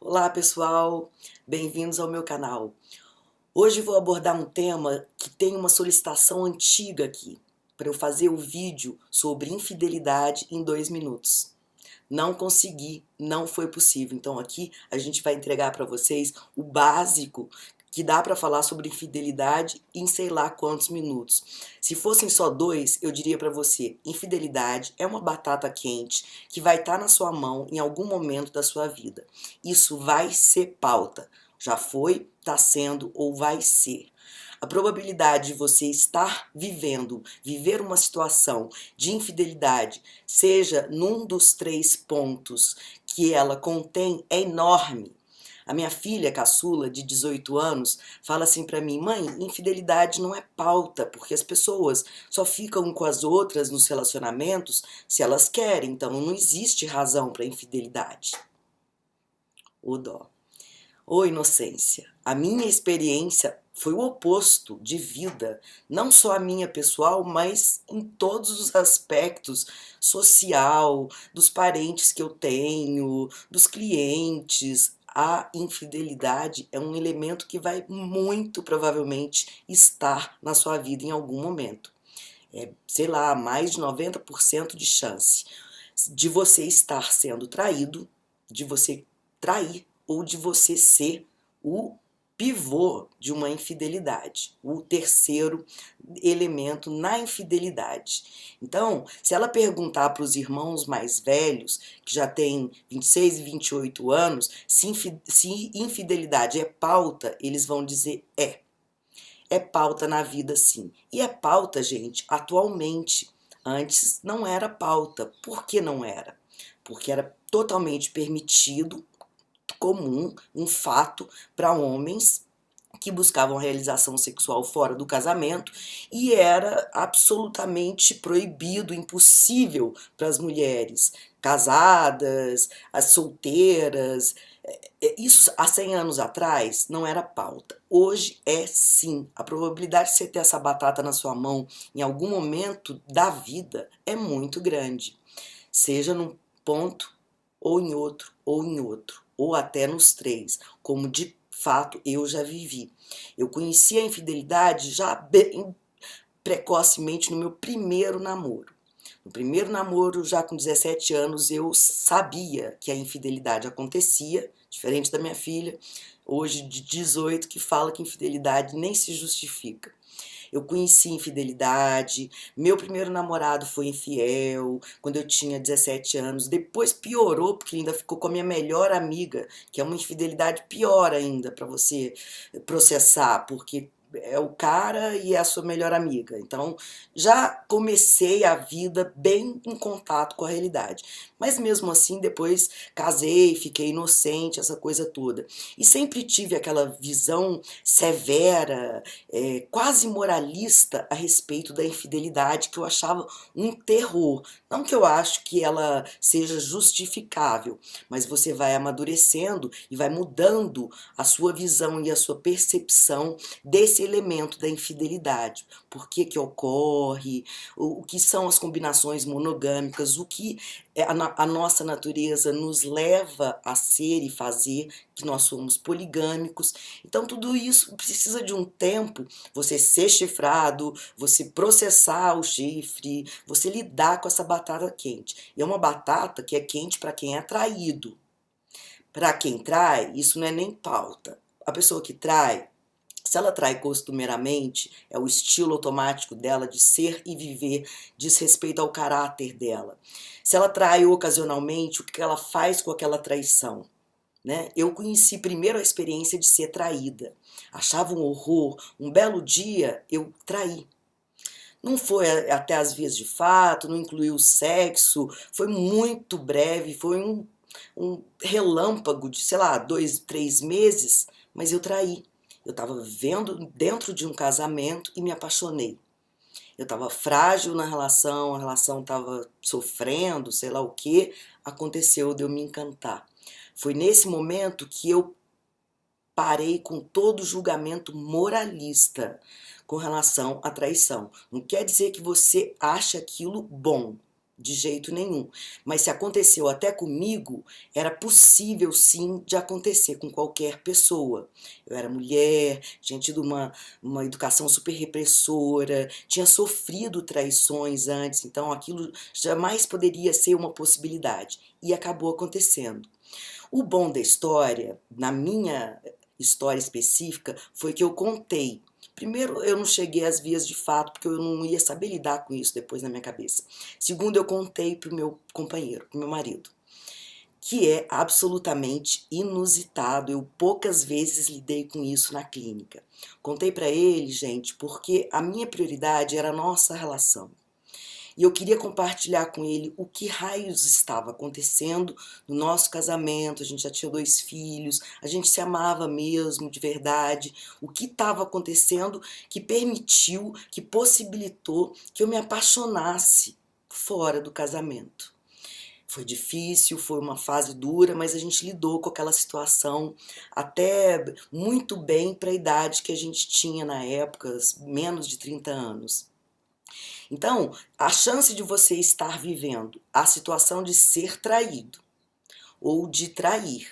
Olá pessoal, bem-vindos ao meu canal. Hoje vou abordar um tema que tem uma solicitação antiga aqui, para eu fazer o vídeo sobre infidelidade em 2 minutos. Não consegui, não foi possível, então aqui a gente vai entregar para vocês o básico que dá para falar sobre infidelidade em sei lá quantos minutos. Se fossem só 2, eu diria para você, infidelidade é uma batata quente que vai estar na sua mão em algum momento da sua vida. Isso vai ser pauta. Já foi, está sendo ou vai ser. A probabilidade de você estar viver uma situação de infidelidade, seja num dos 3 pontos que ela contém, é enorme. A minha filha caçula, de 18 anos, fala assim pra mim: mãe, infidelidade não é pauta, porque as pessoas só ficam com as outras nos relacionamentos se elas querem, então não existe razão para infidelidade. O dó. Ô inocência, a minha experiência foi o oposto de vida, não só a minha pessoal, mas em todos os aspectos, social, dos parentes que eu tenho, dos clientes. A infidelidade é um elemento que vai muito provavelmente estar na sua vida em algum momento. Sei lá, mais de 90% de chance de você estar sendo traído, de você trair ou de você ser o pivô de uma infidelidade, o terceiro elemento na infidelidade. Então, se ela perguntar para os irmãos mais velhos, que já têm 26 e 28 anos, se infidelidade é pauta, eles vão dizer é. É pauta na vida, sim. E é pauta, gente, atualmente. Antes não era pauta. Por que não era? Porque era totalmente permitido, comum, um fato para homens que buscavam realização sexual fora do casamento e era absolutamente proibido, impossível para as mulheres casadas, as solteiras. Isso há 100 anos atrás não era pauta. Hoje é sim. A probabilidade de você ter essa batata na sua mão em algum momento da vida é muito grande. Seja num ponto, ou em outro, ou em outro, ou até nos 3, como de fato eu já vivi. Eu conheci a infidelidade já bem precocemente no meu primeiro namoro. No primeiro namoro, já com 17 anos, eu sabia que a infidelidade acontecia, diferente da minha filha, hoje de 18, que fala que infidelidade nem se justifica. Eu conheci infidelidade, meu primeiro namorado foi infiel quando eu tinha 17 anos, depois piorou porque ainda ficou com a minha melhor amiga, que é uma infidelidade pior ainda para você processar, porque é o cara e é a sua melhor amiga. Então, já comecei a vida bem em contato com a realidade. Mas mesmo assim, depois casei, fiquei inocente, essa coisa toda. E sempre tive aquela visão severa, quase moralista a respeito da infidelidade, que eu achava um terror. Não que eu acho que ela seja justificável, mas você vai amadurecendo e vai mudando a sua visão e a sua percepção desse elemento da infidelidade. Por que que ocorre, o que são as combinações monogâmicas, o que a nossa natureza nos leva a ser e fazer, que nós somos poligâmicos. Então tudo isso precisa de um tempo, você ser chifrado, você processar o chifre, você lidar com essa batata quente. E é uma batata que é quente para quem é traído. Para quem trai, isso não é nem pauta. A pessoa que trai, se ela trai costumeiramente, é o estilo automático dela de ser e viver, diz respeito ao caráter dela. Se ela trai ocasionalmente, o que ela faz com aquela traição? Né? Eu conheci primeiro a experiência de ser traída. Achava um horror. Um belo dia eu traí. Não foi até as vias de fato, não incluiu sexo, foi muito breve, foi um relâmpago de, sei lá, 2, 3 meses, mas eu traí. Eu estava vivendo dentro de um casamento e me apaixonei. Eu estava frágil na relação, a relação estava sofrendo, sei lá o que, aconteceu de eu me encantar. Foi nesse momento que eu parei com todo julgamento moralista com relação à traição. Não quer dizer que você acha aquilo bom. de jeito nenhum. Mas se aconteceu até comigo, era possível sim de acontecer com qualquer pessoa. Eu era mulher, tinha tido uma educação super repressora, tinha sofrido traições antes, então aquilo jamais poderia ser uma possibilidade. E acabou acontecendo. O bom da história, na minha história específica, foi que eu contei. Primeiro, eu não cheguei às vias de fato, porque eu não ia saber lidar com isso depois na minha cabeça. Segundo, eu contei para o meu companheiro, para o meu marido, que é absolutamente inusitado. Eu poucas vezes lidei com isso na clínica. Contei para ele, gente, porque a minha prioridade era a nossa relação. E eu queria compartilhar com ele o que raios estava acontecendo no nosso casamento. A gente já tinha 2 filhos, a gente se amava mesmo, de verdade. O que estava acontecendo que permitiu, que possibilitou que eu me apaixonasse fora do casamento. Foi difícil, foi uma fase dura, mas a gente lidou com aquela situação até muito bem para a idade que a gente tinha na época, menos de 30 anos. Então, a chance de você estar vivendo a situação de ser traído, ou de trair,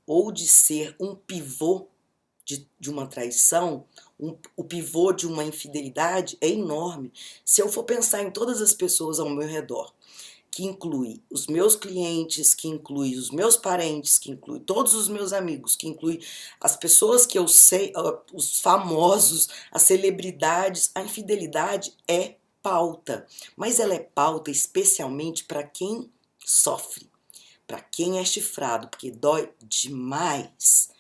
ou de ser um pivô de uma traição, o pivô de uma infidelidade é enorme. Se eu for pensar em todas as pessoas ao meu redor, que inclui os meus clientes, que inclui os meus parentes, que inclui todos os meus amigos, que inclui as pessoas que eu sei, os famosos, as celebridades, a infidelidade é pauta, mas ela é pauta especialmente para quem sofre, para quem é chifrado, porque dói demais.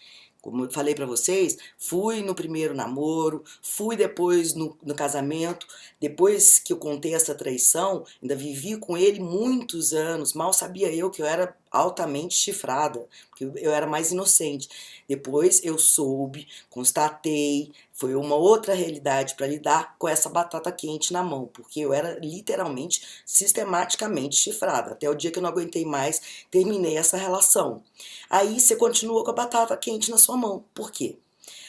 Como eu falei para vocês, fui no primeiro namoro, fui depois no casamento, depois que eu contei essa traição, ainda vivi com ele muitos anos, mal sabia eu que eu era altamente chifrada, porque eu era mais inocente. Depois eu soube, constatei, foi uma outra realidade para lidar com essa batata quente na mão, porque eu era literalmente, sistematicamente chifrada. Até o dia que eu não aguentei mais, terminei essa relação. Aí você continua com a batata quente na sua mão. Por quê?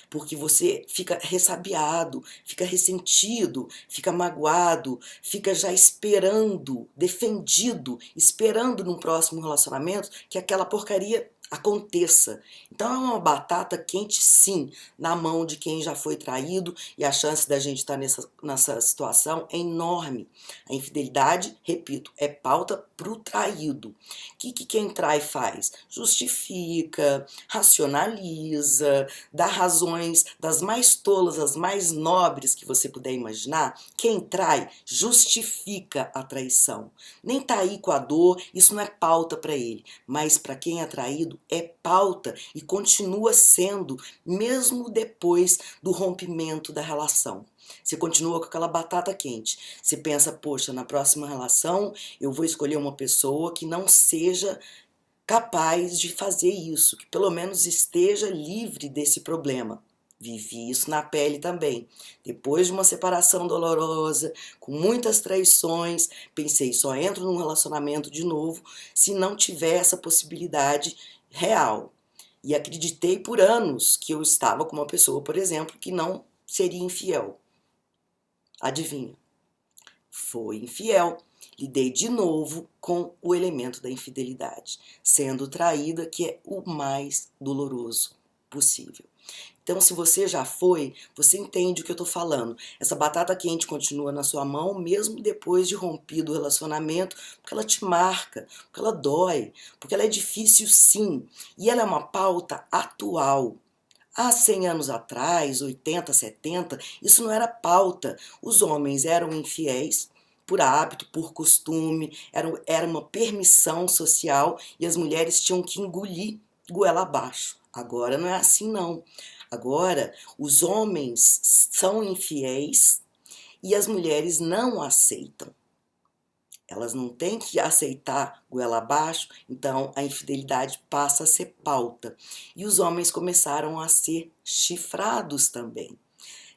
Porque você fica ressabiado, fica ressentido, fica magoado, fica já esperando, defendido, esperando num próximo relacionamento que aquela porcaria aconteça. Então é uma batata quente sim, na mão de quem já foi traído, e a chance da gente estar nessa situação é enorme. A infidelidade, repito, é pauta pro traído. O que quem trai faz? Justifica, racionaliza, dá razões das mais tolas, as mais nobres que você puder imaginar. Quem trai justifica a traição. Nem tá aí com a dor, isso não é pauta para ele, mas para quem é traído é pauta e continua sendo, mesmo depois do rompimento da relação. Você continua com aquela batata quente. Você pensa, poxa, na próxima relação eu vou escolher uma pessoa que não seja capaz de fazer isso, que pelo menos esteja livre desse problema. Vivi isso na pele também. Depois de uma separação dolorosa, com muitas traições, pensei, só entro num relacionamento de novo se não tiver essa possibilidade real. E acreditei por anos que eu estava com uma pessoa, por exemplo, que não seria infiel. Adivinha? Foi infiel. Lidei de novo com o elemento da infidelidade, sendo traída, que é o mais doloroso possível. Então, se você já foi, você entende o que eu tô falando. Essa batata quente continua na sua mão, mesmo depois de rompido o relacionamento, porque ela te marca, porque ela dói, porque ela é difícil sim, e ela é uma pauta atual. Há 100 anos atrás, 80, 70, isso não era pauta. Os homens eram infiéis por hábito, por costume, era uma permissão social e as mulheres tinham que engolir goela abaixo. Agora não é assim não. Agora os homens são infiéis e as mulheres não aceitam. Elas não têm que aceitar goela abaixo, então a infidelidade passa a ser pauta. E os homens começaram a ser chifrados também.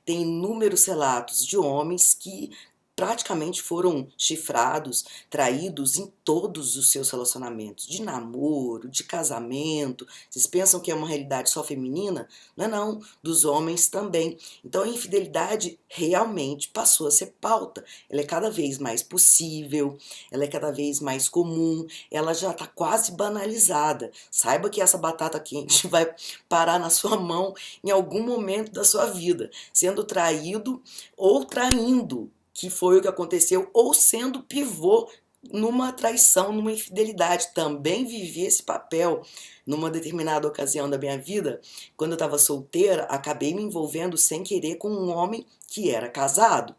Tem inúmeros relatos de homens que praticamente foram chifrados, traídos em todos os seus relacionamentos, de namoro, de casamento. Vocês pensam que é uma realidade só feminina? Não é não, dos homens também. Então a infidelidade realmente passou a ser pauta. Ela é cada vez mais possível, ela é cada vez mais comum, ela já está quase banalizada. Saiba que essa batata quente vai parar na sua mão em algum momento da sua vida, sendo traído ou traindo, que foi o que aconteceu, ou sendo pivô numa traição, numa infidelidade. Também vivi esse papel numa determinada ocasião da minha vida. Quando eu estava solteira, acabei me envolvendo sem querer com um homem que era casado.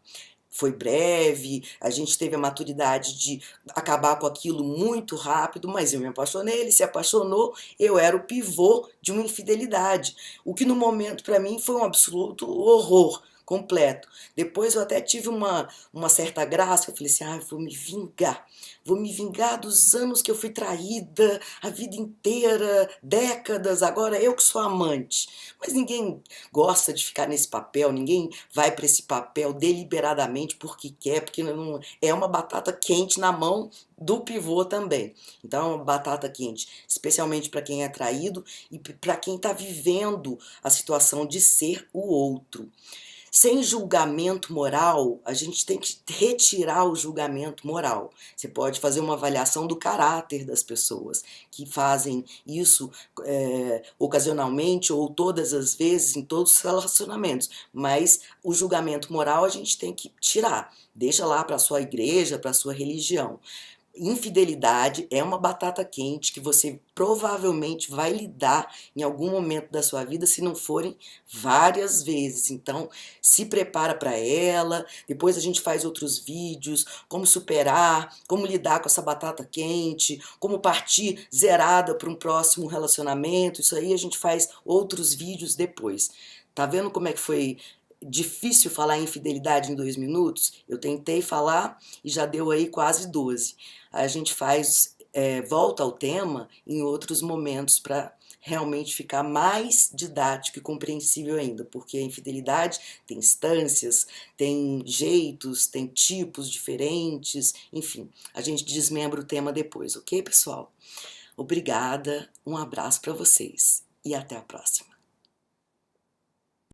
Foi breve, a gente teve a maturidade de acabar com aquilo muito rápido, mas eu me apaixonei, ele se apaixonou, eu era o pivô de uma infidelidade, o que no momento para mim foi um absoluto horror completo. Depois eu até tive uma certa graça, eu falei assim, ah, vou me vingar dos anos que eu fui traída, a vida inteira, décadas, agora eu que sou amante. Mas ninguém gosta de ficar nesse papel, ninguém vai para esse papel deliberadamente porque quer, porque não, é uma batata quente na mão do pivô também. Então é uma batata quente, especialmente para quem é traído e para quem está vivendo a situação de ser o outro. Sem julgamento moral, a gente tem que retirar o julgamento moral. Você pode fazer uma avaliação do caráter das pessoas que fazem isso ocasionalmente ou todas as vezes em todos os relacionamentos, mas o julgamento moral a gente tem que tirar. Deixa lá para a sua igreja, para a sua religião. Infidelidade é uma batata quente que você provavelmente vai lidar em algum momento da sua vida, se não forem várias vezes. Então, se prepara para ela. Depois a gente faz outros vídeos, como superar, como lidar com essa batata quente, como partir zerada para um próximo relacionamento. Isso aí a gente faz outros vídeos depois. Tá vendo como é que foi difícil falar em infidelidade em 2 minutos? Eu tentei falar e já deu aí quase 12. A gente volta ao tema em outros momentos para realmente ficar mais didático e compreensível ainda, porque a infidelidade tem instâncias, tem jeitos, tem tipos diferentes, enfim, a gente desmembra o tema depois, ok, pessoal? Obrigada, um abraço para vocês e até a próxima.